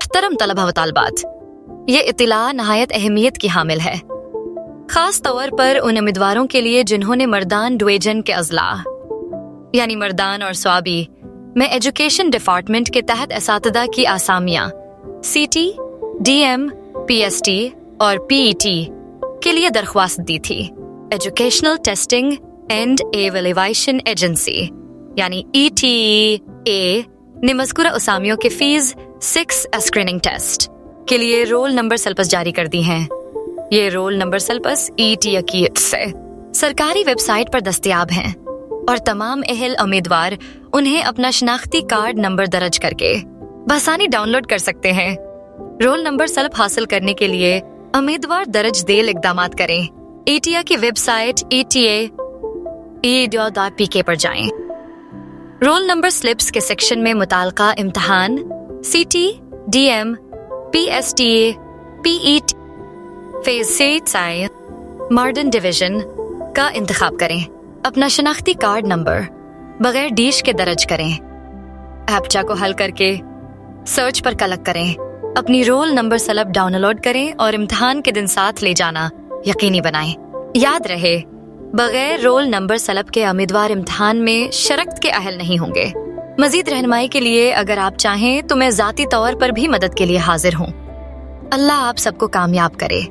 मोहतरम तलबा व तालबात, ये इत्तला नहायत अहमियत की हामिल है, खास तौर पर उन उम्मीदवारों के लिए जिन्होंने मर्दान डिवीजन के अजला यानी मर्दान और स्वाबी में एजुकेशन डिपार्टमेंट के तहत असातिदा की आसामियां CT, DM, PST और PET के लिए दरख्वास्त दी थी। Educational testing and evaluation agency यानी ETEA ने मज़कूरा असामियों के फीस 6 स्क्रीनिंग टेस्ट के लिए रोल नंबर सल्पस जारी कर दी हैं। ये रोल नंबर सल्पस ETEA की से सरकारी वेबसाइट पर दस्तयाब हैं और तमाम अहल उम्मीदवार उन्हें अपना शनाख्ती कार्ड नंबर दर्ज करके बसानी डाउनलोड कर सकते हैं। रोल नंबर सल्प हासिल करने के लिए उम्मीदवार दर्ज देल इक़दामात करें। ETEA की वेबसाइट ETEA.pk पर जाएं। रोल नंबर स्लिप्स के सेक्शन में मुताल्लिका इम्तिहान CT, DM, PST, PET, phase 6 modern division का इंतखाब करें। अपना शनाख्ती कार्ड नंबर बगैर डीश के दर्ज करें। एप्चा को हल करके सर्च पर क्लिक करें। अपनी रोल नंबर सलब डाउनलोड करें और इम्तिहान के दिन साथ ले जाना यकीनी बनाएं। याद रहे, बगैर रोल नंबर सलब के उम्मीदवार इम्तिहान में शरकत के अहल नहीं होंगे। मजीद रहनुमाई के लिए अगर आप चाहें तो मैं ज़ाती तौर पर भी मदद के लिए हाजिर हूँ। अल्लाह आप सबको कामयाब करे।